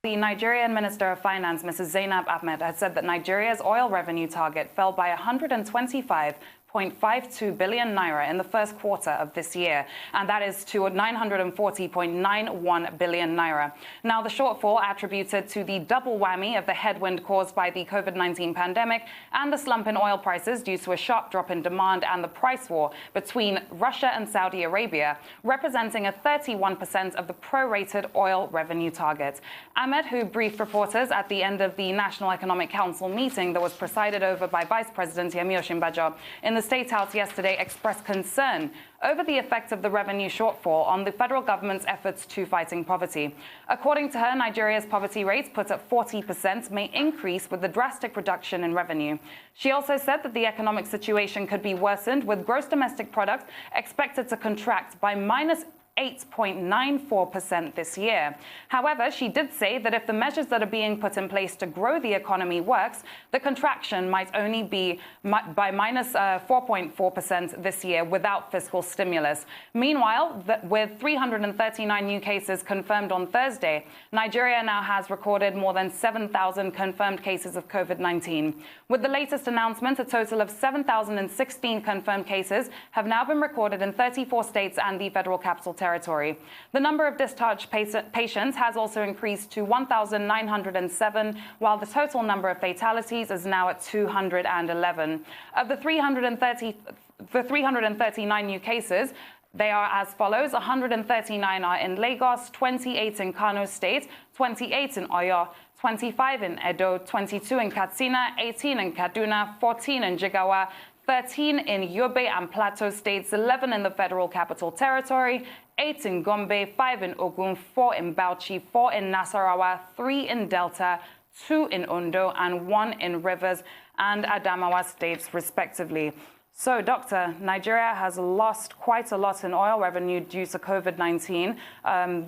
The Nigerian Minister of Finance, Mrs. Zainab Ahmed, has said that Nigeria's oil revenue target fell by 125.52 billion naira in the first quarter of this year, and that is to 940.91 billion naira. Now, the shortfall attributed to the double whammy of the headwind caused by the COVID-19 pandemic and the slump in oil prices due to a sharp drop in demand and the price war between Russia and Saudi Arabia, representing a 31% of the prorated oil revenue target. Ahmed, who briefed reporters at the end of the National Economic Council meeting that was presided over by Vice President Yemi Osinbajo in the State House yesterday, expressed concern over the effect of the revenue shortfall on the federal government's efforts to fighting poverty. According to her, Nigeria's poverty rate, put at 40%, may increase with the drastic reduction in revenue. She also said that the economic situation could be worsened, with gross domestic product expected to contract by -8.94% this year. However, she did say that if the measures that are being put in place to grow the economy works, the contraction might only be by -4.4% this year without fiscal stimulus. Meanwhile, with 339 new cases confirmed on Thursday, Nigeria now has recorded more than 7,000 confirmed cases of COVID-19. With the latest announcement, a total of 7,016 confirmed cases have now been recorded in 34 states and the Federal Capital Territory. The number of discharged patients has also increased to 1,907, while the total number of fatalities is now at 211. Of the 339 new cases, they are as follows. 139 are in Lagos, 28 in Kano State, 28 in Oyo, 25 in Edo, 22 in Katsina, 18 in Kaduna, 14 in Jigawa, 13 in Yobe and Plateau States, 11 in the Federal Capital Territory, 8 in Gombe, 5 in Ogun, 4 in Bauchi, 4 in Nasarawa, 3 in Delta, 2 in Ondo, and 1 in Rivers and Adamawa States, respectively. So, Doctor, Nigeria has lost quite a lot in oil revenue due to COVID-19.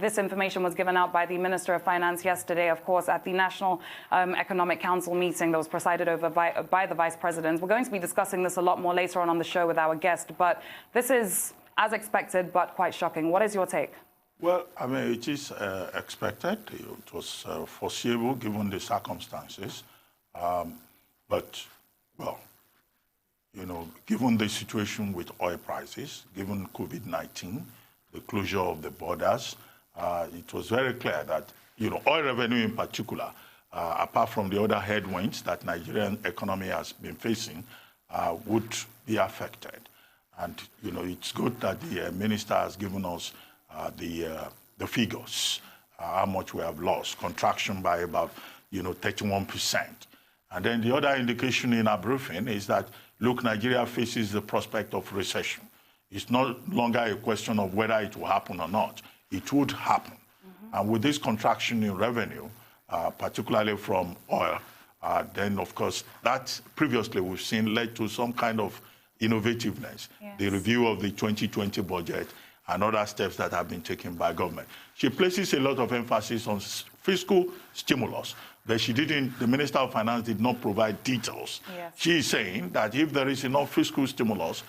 This information was given out by the Minister of Finance yesterday, of course, at the National Economic Council meeting that was presided over by the Vice President. We're going to be discussing this a lot more later on the show with our guest, but this is, as expected, but quite shocking. What is your take? Well, I mean, it is expected. It was foreseeable given the circumstances. But, well, you know, given the situation with oil prices, given COVID-19, the closure of the borders, it was very clear that, you know, oil revenue in particular, apart from the other headwinds that Nigerian economy has been facing, would be affected. And, you know, it's good that the minister has given us the figures, how much we have lost, contraction by about, 31%. And then the other indication in our briefing is that, look, Nigeria faces the prospect of recession. It's no longer a question of whether it will happen or not. It would happen. And with this contraction in revenue, particularly from oil, then, of course, that previously we've seen led to some kind of innovativeness, yes. The review of the 2020 budget and other steps that have been taken by government. She places a lot of emphasis on fiscal stimulus, but the Minister of Finance did not provide details. Yes. She is saying that if there is enough fiscal stimulus,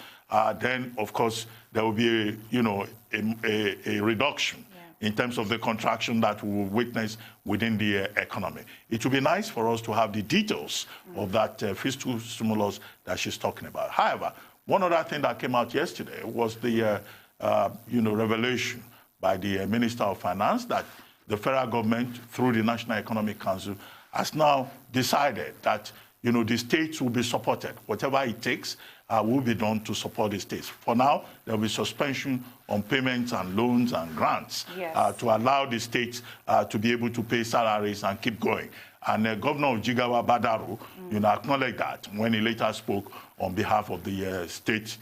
then, of course, there will be a reduction in terms of the contraction that we will witness within the economy. It would be nice for us to have the details of that fiscal stimulus that she's talking about. However, one other thing that came out yesterday was the revelation by the Minister of Finance that the federal government, through the National Economic Council, has now decided that the states will be supported. Whatever it takes will be done to support the states. For now, there will be suspension on payments and loans and grants, yes. To allow the states to be able to pay salaries and keep going. And Governor of Jigawa, Badaru, acknowledged that when he later spoke on behalf of the state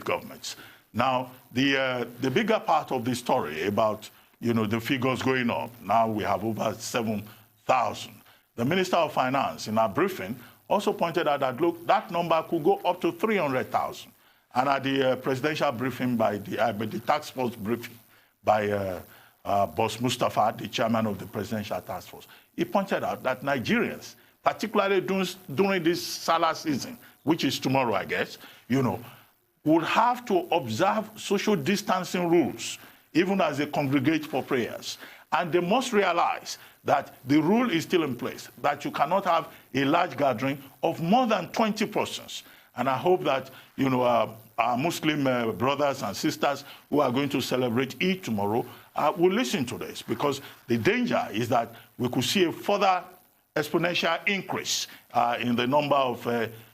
governments. Now, the bigger part of the story about the figures going up, now we have over 7,000. The Minister of Finance, in our briefing, also pointed out that, look, that number could go up to 300,000. And at the presidential briefing by the task force briefing by Boss Mustafa, the chairman of the presidential task force, he pointed out that Nigerians, particularly during this Salah season, which is tomorrow, I guess, would have to observe social distancing rules, even as they congregate for prayers. And they must realize that the rule is still in place, that you cannot have a large gathering of more than 20 persons. And I hope that, our Muslim brothers and sisters who are going to celebrate Eid tomorrow will listen to this, because the danger is that we could see a further exponential increase in the number of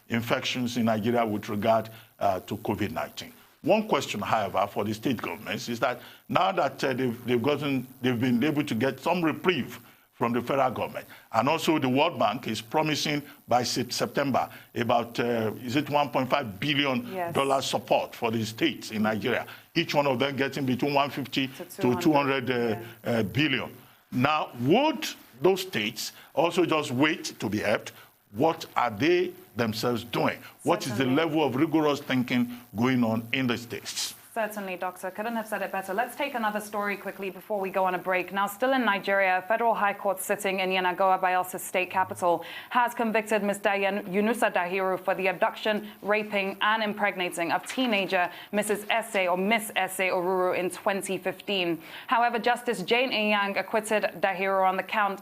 infections in Nigeria with regard to COVID-19. One question, however, for the state governments is that now that they've been able to get some reprieve from the federal government, and also the World Bank is promising by September about, is it $1.5 billion support for the states in Nigeria, each one of them getting between 150 to 200 billion. Now, would those states also just wait to be helped? What are they themselves doing? What is the level of rigorous thinking going on in the states? Certainly, Doctor. Couldn't have said it better. Let's take another story quickly before we go on a break. Now, still in Nigeria, a federal high court sitting in Yenagoa, Bayelsa state capital, has convicted Mr. Yunusa Dahiru for the abduction, raping, and impregnating of teenager Mrs. Esse or Miss Esse Oruru in 2015. However, Justice Jane Enyang acquitted Dahiru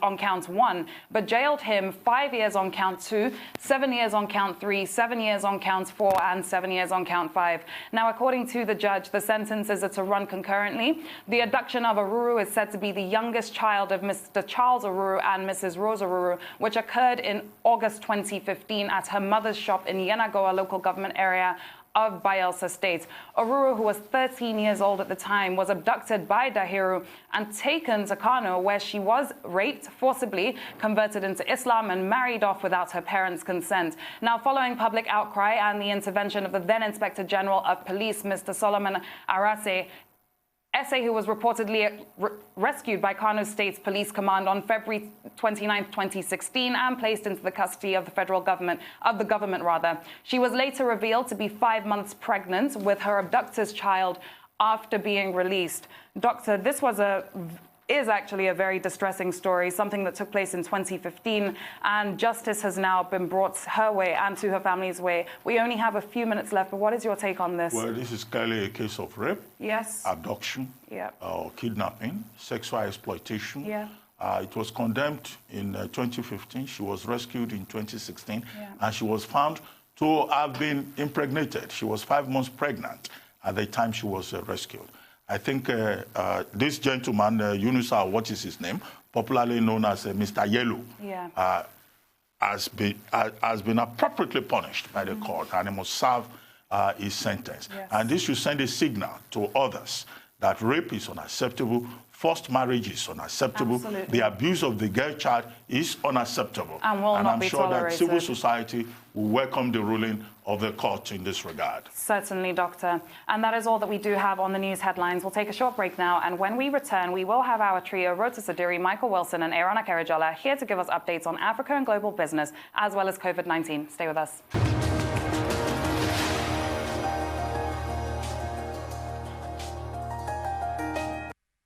on count 1, but jailed him 5 years on count 2, 7 years on count 3, 7 years on count 4, and 7 years on count 5. Now, according to the judge, the sentences are to run concurrently. The abduction of Oruru is said to be the youngest child of Mr. Charles Oruru and Mrs. Rose Oruru, which occurred in August 2015 at her mother's shop in Yenagoa local government area of Bayelsa State. Oruru, who was 13 years old at the time, was abducted by Dahiru and taken to Kano, where she was raped, forcibly converted into Islam, and married off without her parents' consent. Now, following public outcry and the intervention of the then Inspector General of Police, Mr. Solomon Arase, Esse, who was reportedly rescued by Kano State's Police Command on February 29, 2016, and placed into the custody of the federal government, She was later revealed to be 5 months pregnant with her abductor's child after being released. Doctor, this is actually a very distressing story, something that took place in 2015, and justice has now been brought her way and to her family's way. We only have a few minutes left, but what is your take on this? Well, this is clearly a case of rape, yes, abduction, or kidnapping, sexual exploitation. Yeah. It was condemned in 2015. She was rescued in 2016, and she was found to have been impregnated. She was 5 months pregnant at the time she was rescued. I think this gentleman, Yunusa, what is his name, popularly known as Mr. Yellow, has been appropriately punished by the court, and he must serve his sentence. Yes. And this should send a signal to others that rape is unacceptable, forced marriage is unacceptable, Absolutely. the abuse of the girl child is unacceptable. And will not be sure tolerated. that civil society will welcome the ruling of the court in this regard. Certainly, Doctor. And that is all that we do have on the news headlines. We'll take a short break now, and when we return, we will have our trio, Rotus Oddiri, Michael Wilson, and Aaron Akerijola, here to give us updates on Africa and global business, as well as COVID-19. Stay with us.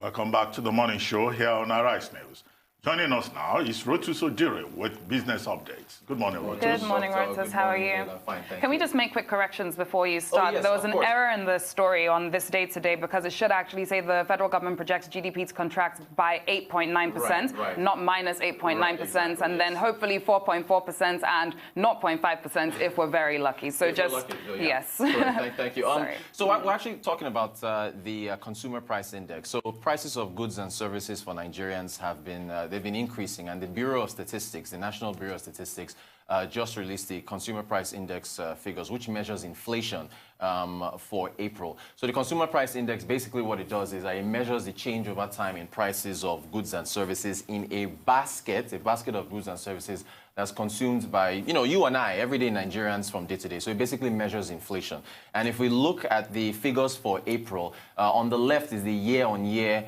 Welcome back to the morning show here on Arise News. Joining us now is Rotus Oddiri with business updates. Good morning, Rotus. Good morning, Rotus. How are you? Fine, thank Can we you. just make quick corrections before you start? Yes, there was of an course. error in the story on this date today, because it should actually say the federal government projects GDP to contract by 8.9%, Right. not minus 8.9%, Right, exactly, and then hopefully 4.4% and 0.5% if we're very lucky. So If we're just, lucky, yes. Thank you. Sorry. So we're actually talking about the consumer price index. So prices of goods and services for Nigerians have been they've been increasing, and the Bureau of Statistics, the National Bureau of Statistics, just released the consumer price index figures, which measures inflation for April. So the consumer price index, basically what it does is it measures the change over time in prices of goods and services in a basket of goods and services that's consumed by, you and I, everyday Nigerians from day to day. So it basically measures inflation. And if we look at the figures for April, on the left is the year-on-year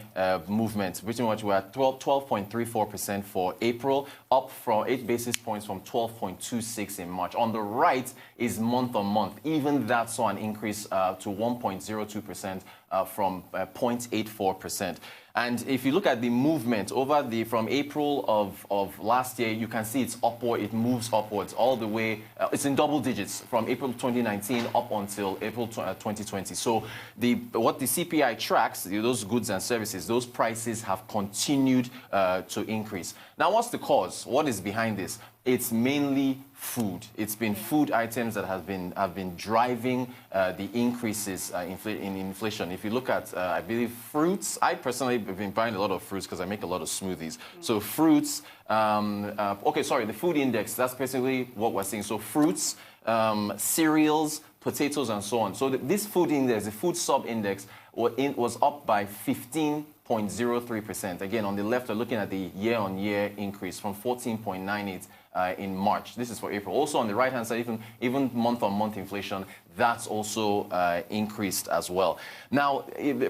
movement. Pretty much we're at 12.34% for April, up from 8 basis points from 12.26 in March. On the right is month-on-month. Even that saw an increase to 1.02% from 0.84%. And if you look at the movement from April of last year, you can see it's upward, it moves upwards all the way. It's in double digits from April 2019 up until April 2020. So what the CPI tracks, those goods and services, those prices have continued to increase. Now, what's the cause? What is behind this? It's mainly food. It's been food items that have been driving the increases in inflation. If you look at, I believe, fruits, I personally have been buying a lot of fruits because I make a lot of smoothies. So fruits, the food index, that's basically what we're seeing. So fruits, cereals, potatoes, and so on. So this food index, the food sub-index, was up by 15.03%. Again, on the left, we're looking at the year-on-year increase from 14.98 in March. This is for April. Also on the right-hand side, even month-on-month inflation, that's also increased as well. Now,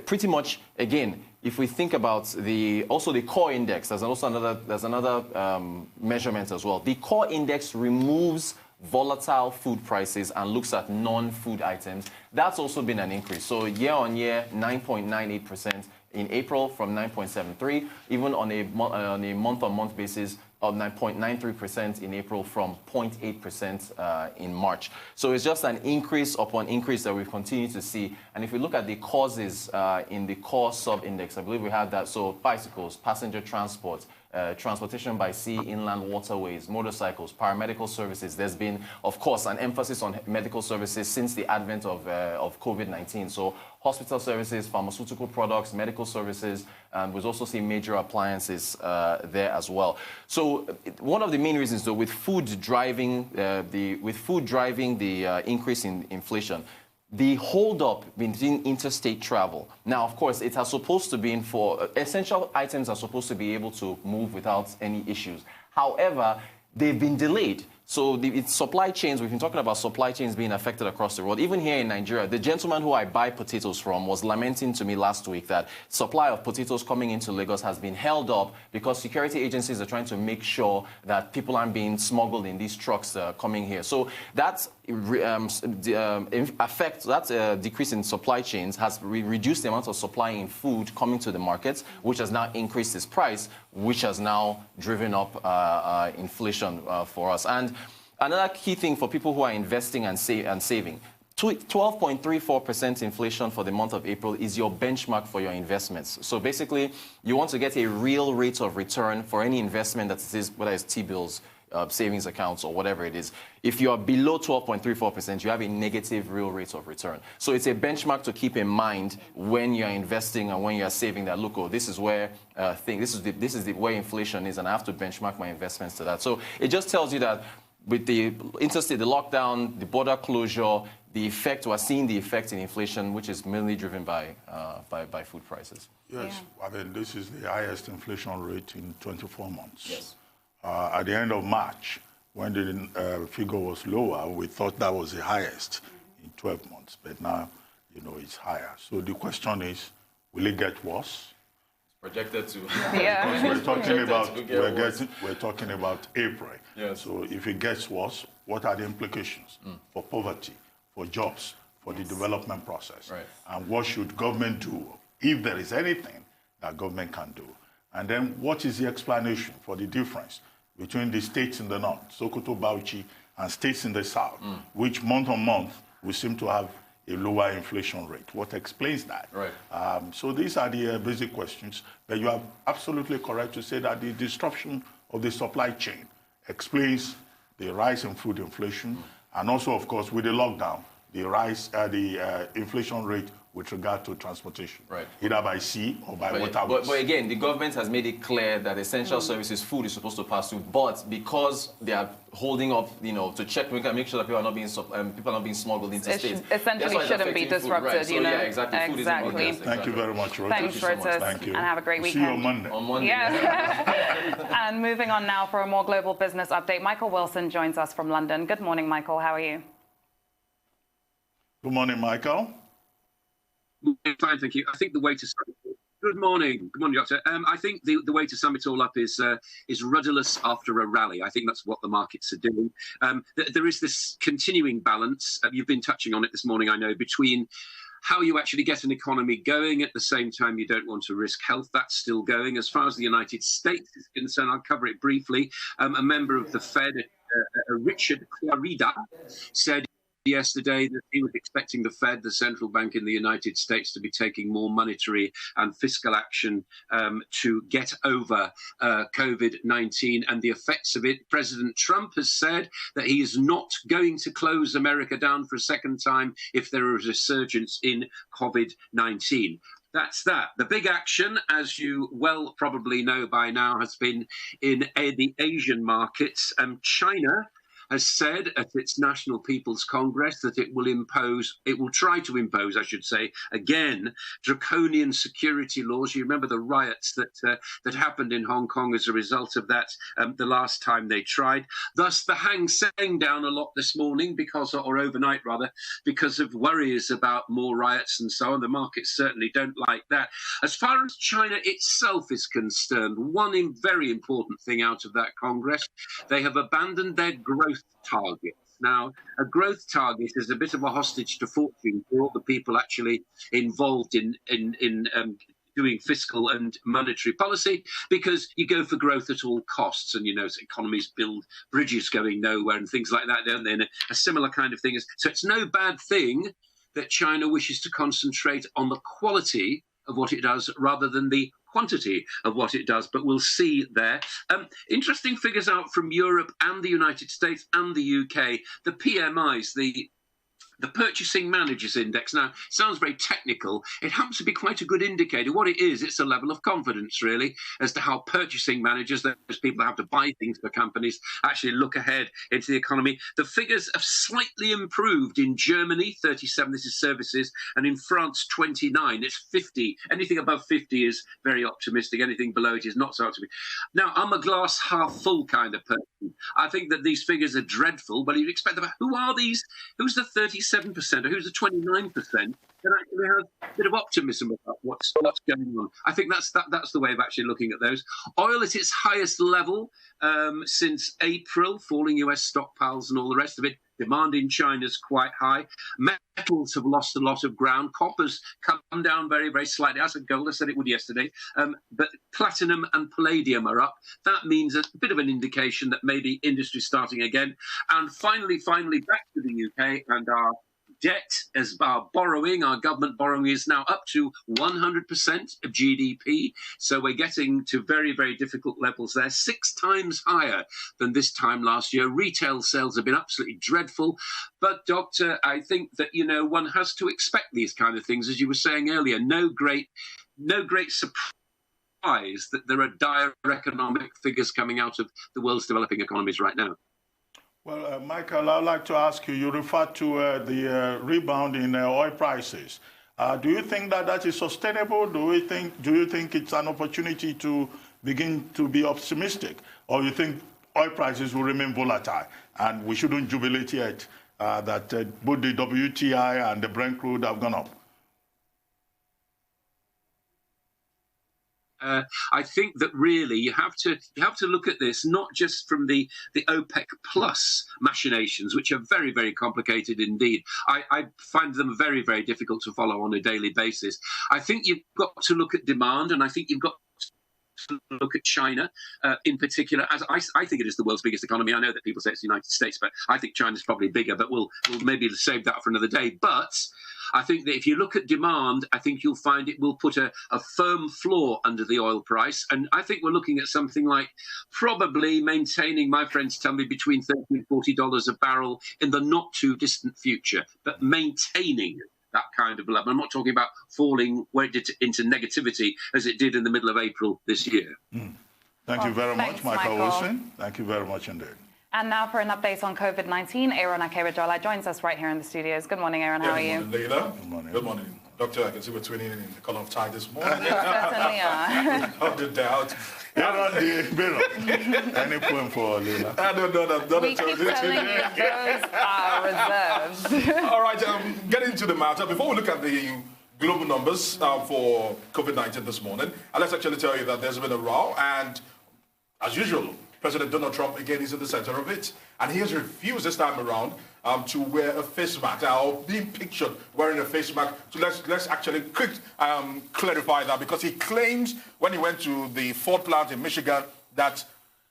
pretty much, again, if we think about the core index, there's another measurement as well. The core index removes volatile food prices and looks at non-food items. That's also been an increase. So year-on-year, 9.98%. In April from 9.73, even on a month-on-month basis of 9.93% in April from 0.8% in March. So it's just an increase upon increase that we've continued to see. And if we look at the causes in the core sub-index, I believe we have that. So bicycles, passenger transport, transportation by sea, inland waterways, motorcycles, paramedical services. There's been, of course, an emphasis on medical services since the advent of COVID-19. So hospital services, pharmaceutical products, medical services, and we've also seen major appliances there as well. So one of the main reasons, though, with food driving the increase in inflation, the hold-up between interstate travel. Now, of course, it has supposed to be for essential items are supposed to be able to move without any issues. However, they've been delayed. So it's supply chains, we've been talking about supply chains being affected across the world. Even here in Nigeria, the gentleman who I buy potatoes from was lamenting to me last week that supply of potatoes coming into Lagos has been held up because security agencies are trying to make sure that people aren't being smuggled in these trucks coming here. So that decrease in supply chains has reduced the amount of supply in food coming to the markets, which has now increased its price, which has now driven up inflation for us. And another key thing for people who are investing and saving, 12.34% inflation for the month of April is your benchmark for your investments. So basically, you want to get a real rate of return for any investment that is, whether it's T-bills, savings accounts, or whatever it is. If you are below 12.34%, you have a negative real rate of return. So it's a benchmark to keep in mind when you're investing and when you're saving that, look, oh, this is where where inflation is, and I have to benchmark my investments to that. So it just tells you that with the interstate, the lockdown, the border closure, we're seeing the effect in inflation, which is mainly driven by food prices. Yes, yeah. I mean, this is the highest inflation rate in 24 months. Yes. At the end of March, when the figure was lower, we thought that was the highest in 12 months. But now, it's higher. So the question is, will it get worse? Projected to. Yeah. We're talking about April. Yes. So if it gets worse, what are the implications for poverty, for jobs, for the development process? Right. And what should government do, if there is anything that government can do? And then what is the explanation for the difference between the states in the north, Sokoto, Bauchi, and states in the south, which month on month we seem to have a lower inflation rate? What explains that? Right. So these are the basic questions. But you are absolutely correct to say that the disruption of the supply chain explains the rise in food inflation, and also, of course, with the lockdown, the rise, the inflation rate with regard to transportation, right, either by sea or by waterways. But again, the government has made it clear that essential services, food is supposed to pass through, but because they are holding up, to check, we can make sure that people are not being smuggled into states. Essentially shouldn't be disrupted, right. So, yeah, exactly. Exactly. Thank you very much, Rotus. Thanks, Rotus. Thank you. And have a great weekend. See you on Monday. On Monday. Yeah. And moving on now for a more global business update, Michael Wilson joins us from London. Good morning, Michael. How are you? Good morning, Michael. Fine, thank you. I think the way to sum it all. Good morning, Doctor. I think the way to sum it all up is rudderless after a rally. I think that's what the markets are doing. There is this continuing balance. You've been touching on it this morning, I know, between how you actually get an economy going. At the same time, you don't want to risk health. That's still going. As far as the United States is concerned, I'll cover it briefly. A member of the Fed, Richard Clarida, said yesterday that he was expecting the Fed, the central bank in the United States, to be taking more monetary and fiscal action to get over COVID-19 and the effects of it. President Trump has said that he is not going to close America down for a second time if there is a resurgence in COVID-19. That's that. The big action, as you well probably know by now, has been in the Asian markets. China has said at its National People's Congress that it will try to impose, I should say, again, draconian security laws. You remember the riots that happened in Hong Kong as a result of that the last time they tried. Thus, the Hang Seng down a lot this morning, or overnight rather, because of worries about more riots and so on. The markets certainly don't like that. As far as China itself is concerned, one very important thing out of that Congress, they have abandoned their growth targets. Now, a growth target is a bit of a hostage to fortune for all the people actually involved in doing fiscal and monetary policy, because you go for growth at all costs, and economies build bridges going nowhere and things like that, don't they? And a similar kind of thing so it's no bad thing that China wishes to concentrate on the quality of what it does rather than the quantity of what it does, but we'll see there. Interesting figures out from Europe and the United States and the UK. The PMIs, the Purchasing Managers Index. Now, sounds very technical. It happens to be quite a good indicator. What it is, it's a level of confidence, really, as to how purchasing managers, those people that have to buy things for companies, actually look ahead into the economy. The figures have slightly improved in Germany, 37, this is services, and in France, 29. It's 50. Anything above 50 is very optimistic. Anything below it is not so optimistic. Now, I'm a glass half full kind of person. I think that these figures are dreadful, but you'd expect them. Who are these? Who's the 37% or who's the 29% that actually has a bit of optimism about what's going on? I think that's the way of actually looking at those. Oil at its highest level since April, falling US stockpiles and all the rest of it. Demand in China is quite high. Metals have lost a lot of ground. Copper's come down very, very slightly. As gold, I said it would yesterday. But platinum and palladium are up. That means a bit of an indication that maybe industry's starting again. And finally, back to the UK and our debt, as our borrowing, our government borrowing is now up to 100% of GDP. So we're getting to very, very difficult levels there, 6 times higher than this time last year. Retail sales have been absolutely dreadful. But, Doctor, I think that, one has to expect these kind of things. As you were saying earlier, no great surprise that there are dire economic figures coming out of the world's developing economies right now. Well, Michael, I'd like to ask you, you referred to the rebound in oil prices. Do you think that is sustainable? Do you think it's an opportunity to begin to be optimistic? Or you think oil prices will remain volatile and we shouldn't jubilate yet that both the WTI and the Brent crude have gone up? I think that really you have to look at this not just from the OPEC plus machinations, which are very, very complicated indeed. I find them very, very difficult to follow on a daily basis. I think you've got to look at demand, and I think you've got to look at China in particular. As I think it is the world's biggest economy. I know that people say it's the United States, but I think China's probably bigger, but we'll maybe save that for another day. But I think that if you look at demand, I think you'll find it will put a firm floor under the oil price. And I think we're looking at something like probably maintaining, my friends tell me, between $30 and $40 a barrel in the not too distant future, but maintaining that kind of level. I'm not talking about falling into negativity as it did in the middle of April this year. Thank you very much, Michael Wilson. Thank you very much indeed. And now for an update on COVID-19, Aaron Akerejola joins us right here in the studios. Good morning, Aaron. How are you? Good morning, Laila. Good morning. Good morning. Doctor, I can see we're tuning in the color of tie this morning. You certainly are. Without a doubt. Any point for Laila? I don't know that. We keep telling you those are reserved. All right, getting into the matter. Before we look at the global numbers for COVID-19 this morning, let's actually tell you that there's been a row, and as usual, President Donald Trump again is in the center of it, and he has refused this time around to wear a face mask or being pictured wearing a face mask. So let's actually clarify that, because he claims when he went to the Ford plant in Michigan that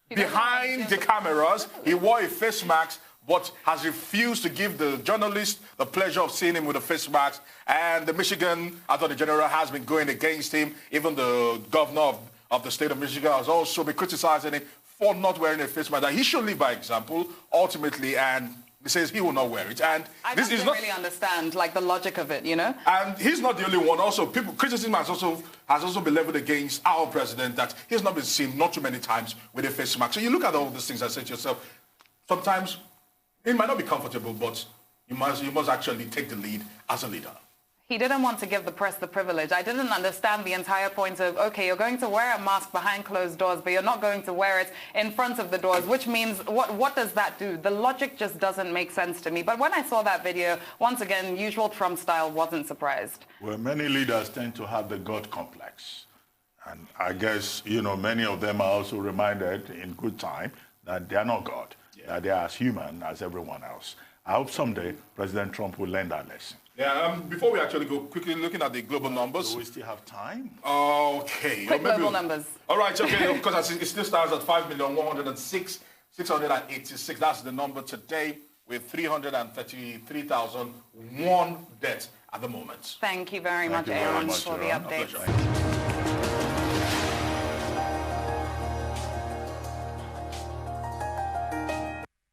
behind the cameras he wore a face mask, but has refused to give the journalist the pleasure of seeing him with a face mask. And the Michigan Attorney General has been going against him. Even the governor of the state of Michigan has also been criticizing him for not wearing a face mask. That he should lead by example, ultimately, and he says he will not wear it. And I don't really understand, like, the logic of it, you know? And he's not the only one. Also, criticism has also been leveled against our president, that he's not been seen not too many times with a face mask. So you look at all these things and say to yourself, sometimes it might not be comfortable, but you must actually take the lead as a leader. He didn't want to give the press the privilege. I didn't understand the entire point of, okay, you're going to wear a mask behind closed doors, but you're not going to wear it in front of the doors, which means, what does that do? The logic just doesn't make sense to me. But when I saw that video, once again, usual Trump style, wasn't surprised. Well, many leaders tend to have the God complex. And I guess, you know, many of them are also reminded in good time that they are not God, that they are as human as everyone else. I hope someday President Trump will learn that lesson. Yeah, before we actually go quickly looking at the global numbers. Do we still have time? Okay. Quick global numbers. All right, okay, because it still starts at 5,106,686. That's the number today, with 333,001 deaths at the moment. Thank you very much, Aaron, for the updates.